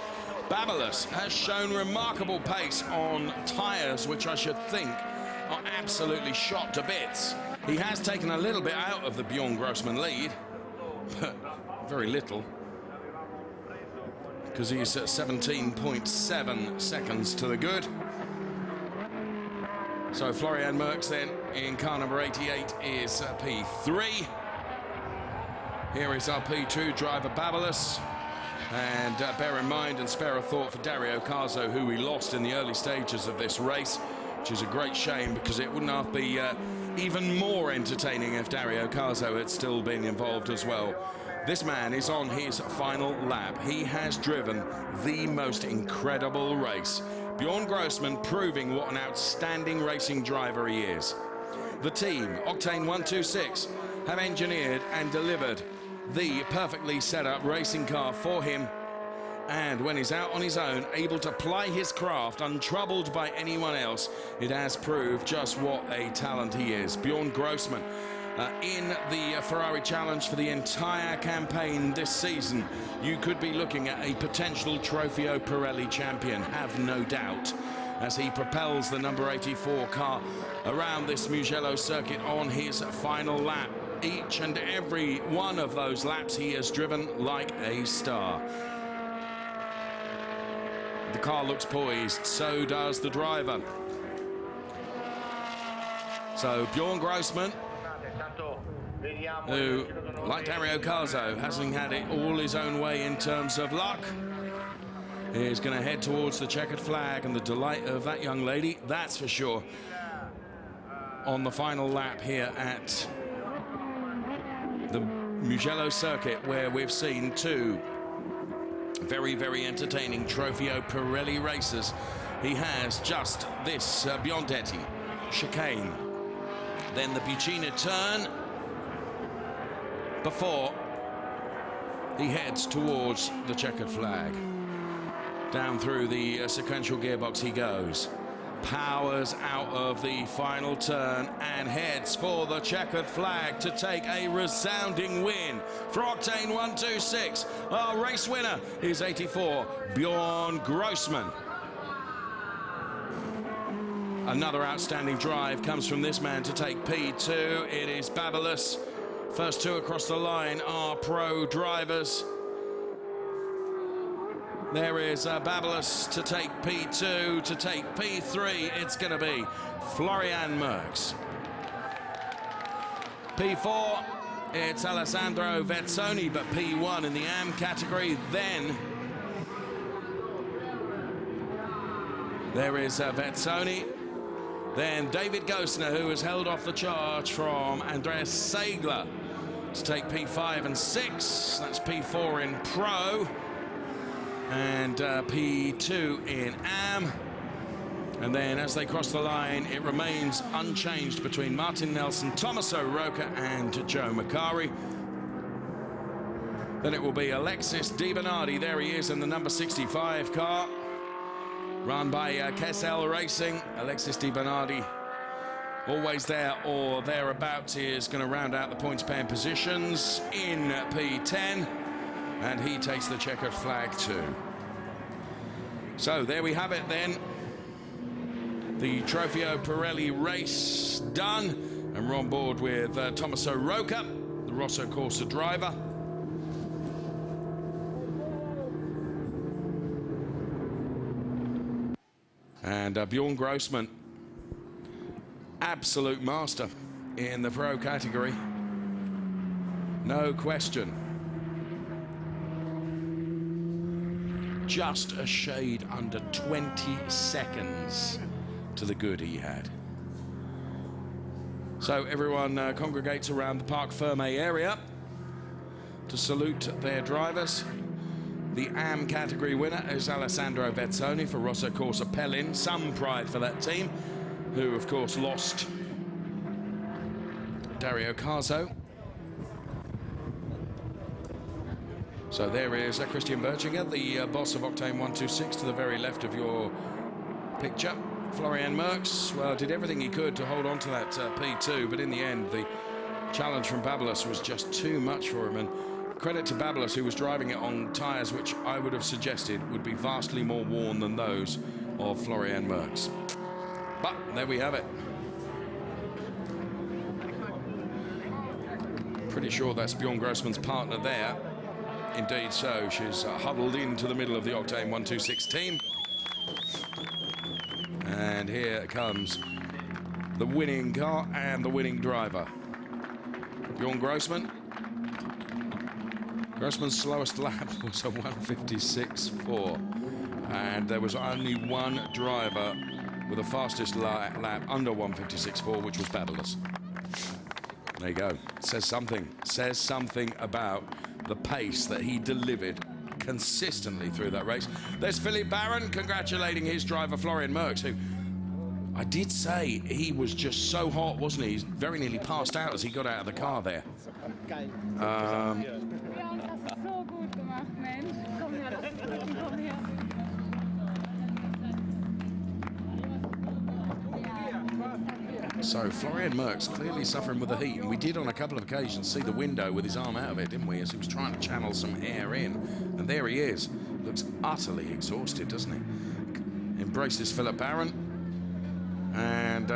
Babelis has shown remarkable pace on tyres, which I should think are absolutely shot to bits. He has taken a little bit out of the Bjorn Grossman lead, but very little, because he's at 17.7 seconds to the good. So Florian Merckx then in car number 88 is P3. Here is our P2 driver Babelis. And bear in mind and spare a thought for Dario Carzo, who we lost in the early stages of this race, which is a great shame because it wouldn't have been even more entertaining if Dario Carzo had still been involved as well. This man is on his final lap. He has driven the most incredible race. Bjorn Grossman proving what an outstanding racing driver he is. The team, Octane 126, have engineered and delivered the perfectly set up racing car for him, and when he's out on his own, able to ply his craft untroubled by anyone else, it has proved just what a talent he is. Bjorn Grossman in the Ferrari Challenge for the entire campaign this season. You could be looking at a potential TropheoPirelli champion, have no doubt, as he propels the number 84 car around this Mugello circuit on his final lap. Each and every one of those laps he has driven like a star. The car looks poised, so does the driver. So Bjorn Grossman, who, like Dario Carzo, hasn't had it all his own way in terms of luck, is going to head towards the checkered flag, and the delight of that young lady, that's for sure, on the final lap here at the Mugello circuit, where we've seen two very entertaining TropheoPirelli races. He has just this Biondetti chicane, then the Bucina turn, before he heads towards the checkered flag. Down through the sequential gearbox he goes, powers out of the final turn and heads for the checkered flag to take a resounding win for Octane 126. Our race winner is 84 Bjorn Grossman. Another outstanding drive comes from this man to take P2. It is Babylos. First two across the line are pro drivers. There is Babylos to take P2. To take P3, it's going to be Florian Merckx. P4, it's Alessandro Vezzoni, but P1 in the AM category. Then there is Vezzoni. Then David Gosner, who has held off the charge from Andreas Segler to take P5 and 6. That's P4 in Pro and P2 in AM. And then as they cross the line, it remains unchanged between Martin Nelson, Tommaso Roca and Joe Macari. Then it will be Alexis Di Bernardi. There he is in the number 65 car, run by Kessel Racing. Alexis Di Bernardi, always there or thereabouts, is going to round out the points paying positions in P10, and he takes the checkered flag too. So there we have it then. The TropheoPirelli race done, and we're on board with Tommaso Roca, the Rosso Corsa driver. And Bjorn Grossman, absolute master in the pro category, no question. Just a shade under 20 seconds to the good he had. So everyone congregates around the Parc Ferme area to salute their drivers. The AM category winner is Alessandro Vezzoni for Rosso Corsa Pellin. Some pride for that team, who of course lost Dario Carzo. So there is Christian Berchinger, the boss of Octane 126, to the very left of your picture. Florian Merckx, well, did everything he could to hold on to that P2, but in the end, the challenge from Babylos was just too much for him. And credit to Babylos, who was driving it on tyres which I would have suggested would be vastly more worn than those of Florian Merckx. But there we have it. Pretty sure that's Bjorn Grossman's partner there. Indeed so. She's huddled into the middle of the Octane 126 team. And here comes the winning car and the winning driver. Bjorn Grossman. Grossman's slowest lap was a 156.4. And there was only one driver with the fastest lap under 156.4, which was Babylos. There you go. Says something. Says something about the pace that he delivered consistently through that race. There's Philippe Barron congratulating his driver Florian Merckx, who I did say he was just so hot, wasn't he? He's very nearly passed out as he got out of the car there. So Florian Merckx clearly suffering with the heat, and we did on a couple of occasions see the window with his arm out of it, didn't we, as he was trying to channel some air in. And there he is. Looks utterly exhausted, doesn't he? Embraces Philippe Barron. And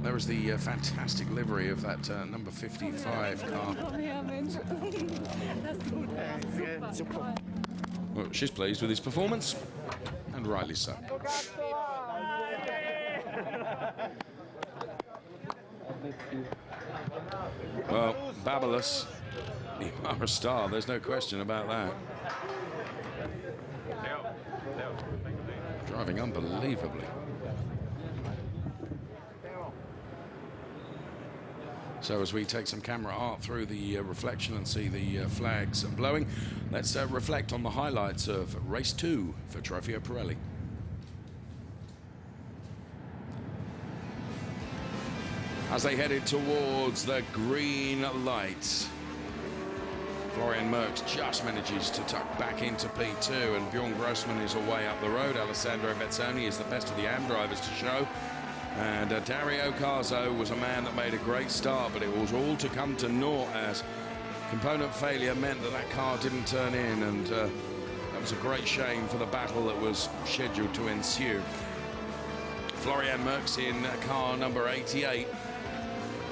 there was the fantastic livery of that number 55 car. Well, she's pleased with his performance, and rightly so. Well, Babylos, you are a star, there's no question about that. Driving unbelievably. So as we take some camera art through the reflection and see the flags blowing, let's reflect on the highlights of race 2 for TropheoPirelli. As they headed towards the green lights, Florian Merckx just manages to tuck back into P2, and Bjorn Grossman is away up the road. Alessandro Vezzoni is the best of the AM drivers to show. And Dario Carzo was a man that made a great start, but it was all to come to naught as component failure meant that that car didn't turn in, and that was a great shame for the battle that was scheduled to ensue. Florian Merckx in car number 88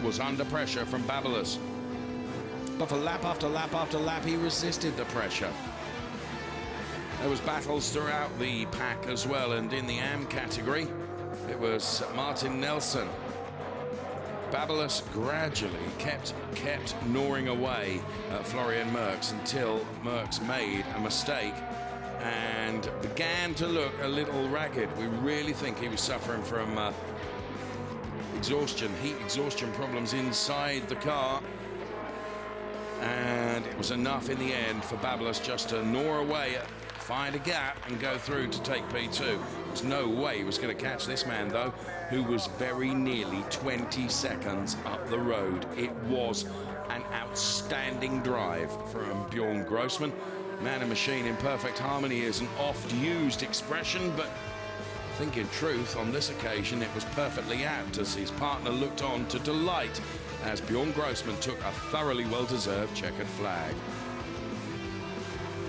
was under pressure from Babylos. But for lap after lap after lap, he resisted the pressure. There was battles throughout the pack as well, and in the AM category, it was Martin Nelson. Babylos gradually kept gnawing away at Florian Merckx until Merckx made a mistake and began to look a little ragged. We really think he was suffering from heat exhaustion problems inside the car. And it was enough in the end for Babylos just to gnaw away, find a gap and go through to take P2. There's no way he was going to catch this man, though, who was very nearly 20 seconds up the road. It was an outstanding drive from Bjorn Grossman. Man and machine in perfect harmony is an oft-used expression, but I think in truth, on this occasion, it was perfectly apt as his partner looked on to delight as Bjorn Grossman took a thoroughly well-deserved checkered flag.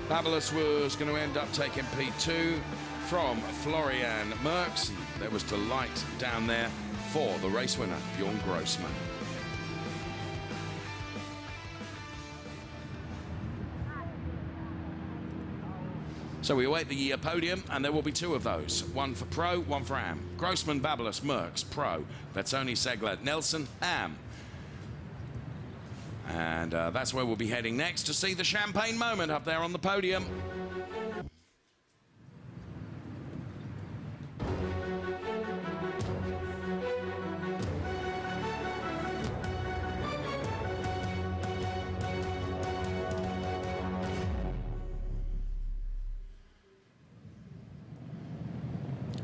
Babylos was going to end up taking P2 from Florian Merckx. There was delight down there for the race winner, Bjorn Grossman. So we await the podium, and there will be two of those. One for Pro, one for AM. Grossman, Babylos, Merckx, Pro. Bezzoni, Segler, Nelson, AM. And that's where we'll be heading next to see the champagne moment up there on the podium.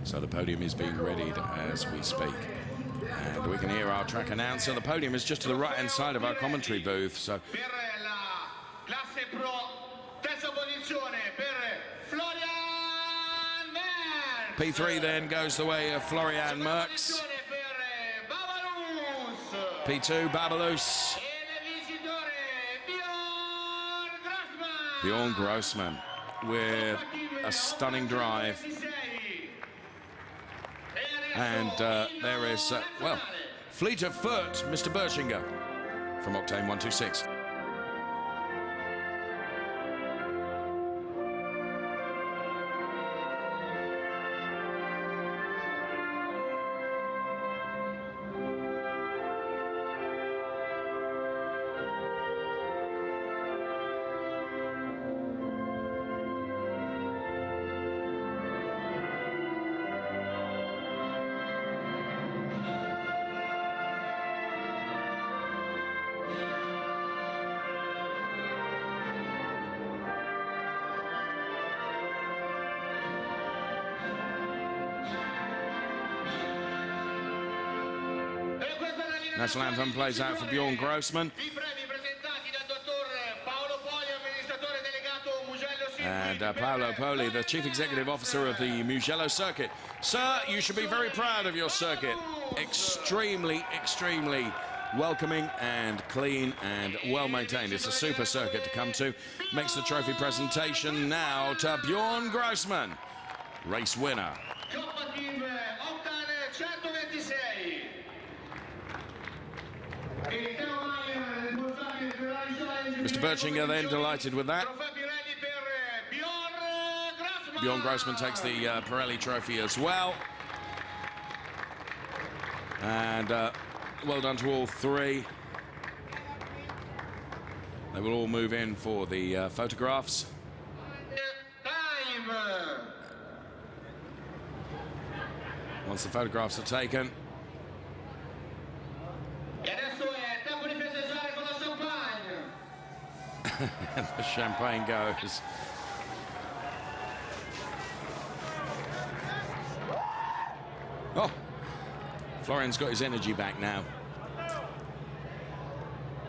So the podium is being readied as we speak. And we can hear our track announcer. The podium is just to the right-hand side of our commentary booth. So P3 then goes the way of Florian Merckx. P2, Babylos. Bjorn Grossman with a stunning drive. And there is, well, fleet of foot, Mr. Bertschinger from Octane 126. National anthem plays out for Bjorn Grossman. And Paolo Poli, the Chief Executive Officer of the Mugello circuit. Sir, you should be very proud of your circuit. Extremely, extremely welcoming and clean and well maintained. It's a super circuit to come to. Makes the trophy presentation now to Bjorn Grossman, race winner. Mr. Bertschinger then delighted with that. Bjorn Grossman takes the Pirelli trophy as well. And well done to all three. They will all move in for the photographs. Once the photographs are taken. And the champagne goes. Oh, Florian's got his energy back now.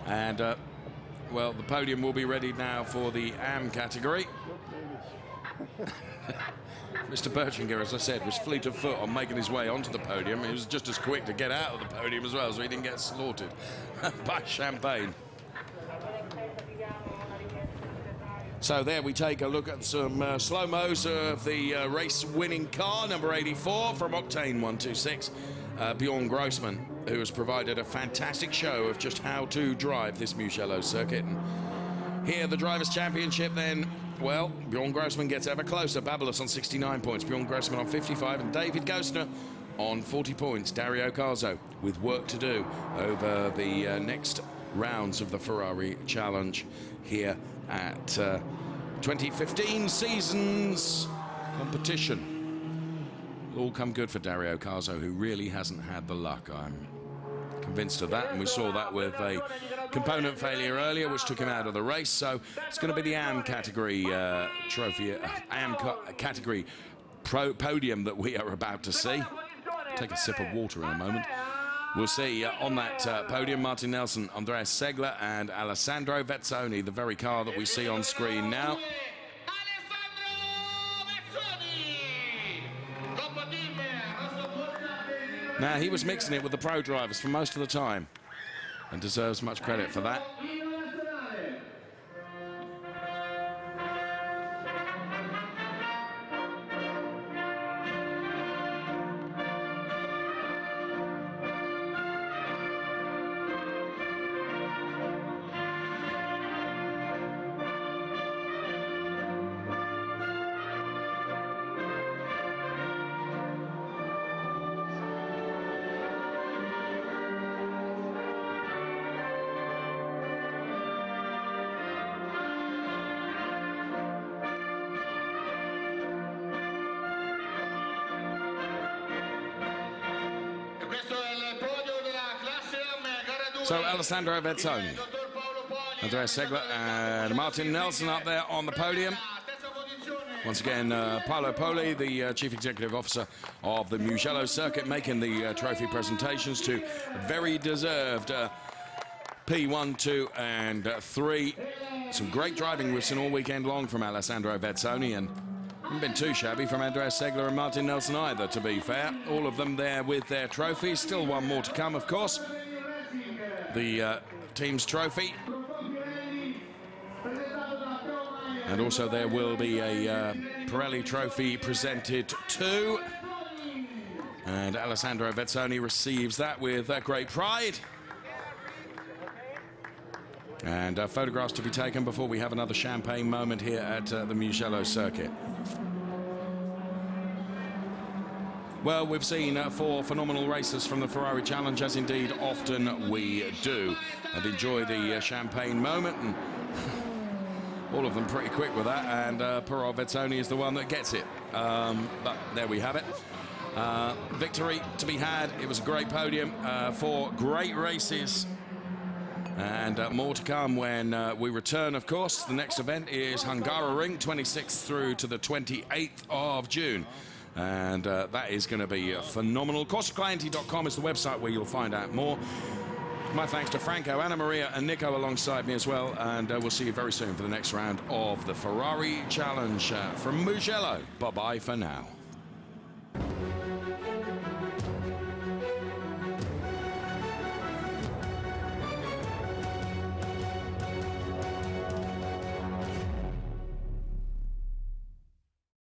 And, well, the podium will be ready now for the AM category. Mr. Bertschinger, as I said, was fleet of foot on making his way onto the podium. He was just as quick to get out of the podium as well, so he didn't get slaughtered by champagne. So So there we take a look at some slow-mos of the race-winning car, number 84 from Octane 126, Bjorn Grossman, who has provided a fantastic show of just how to drive this Mugello circuit. And here, the Drivers' Championship then, well, Bjorn Grossman gets ever closer. Babalus on 69 points, Bjorn Grossman on 55, and David Gostner on 40 points. Dario Carzo with work to do over the next rounds of the Ferrari Challenge here at 2015 season's competition. It'll all come good for Dario Carzo, who really hasn't had the luck. I'm convinced of that, and we saw that with a component failure earlier, which took him out of the race. So it's going to be the AM category category podium that we are about to see. Take a sip of water in a moment. We'll see on that podium Martin Nelson, Andreas Segler and Alessandro Vezzoni, the very car that we see on screen now. Now, he was mixing it with the pro drivers for most of the time and deserves much credit for that. So Alessandro Vezzoni, Andreas Segler and Martin Nelson up there on the podium. Once again, Paolo Poli, the Chief Executive Officer of the Mugello circuit, making the trophy presentations to very deserved P1, 2 and 3. Some great driving we've seen all weekend long from Alessandro Vezzoni, and haven't been too shabby from Andreas Segler and Martin Nelson either, to be fair. All of them there with their trophies. Still one more to come, of course. The team's trophy. And also there will be a Pirelli trophy presented too. And Alessandro Vezzoni receives that with great pride. And photographs to be taken before we have another champagne moment here at the Mugello circuit. Well, we've seen 4 phenomenal races from the Ferrari Challenge, as indeed often we do, and enjoy the champagne moment, and all of them pretty quick with that, and Paolo Vezzoni is the one that gets it. But there we have it. Victory to be had. It was a great podium, 4 great races, and more to come when we return, of course. The next event is Hungaroring, 26th through to the 28th of June. And that is going to be phenomenal. CorsaClienti.com is the website where you'll find out more. My thanks to Franco, Anna Maria and Nico alongside me as well. And we'll see you very soon for the next round of the Ferrari Challenge from Mugello. Bye-bye for now.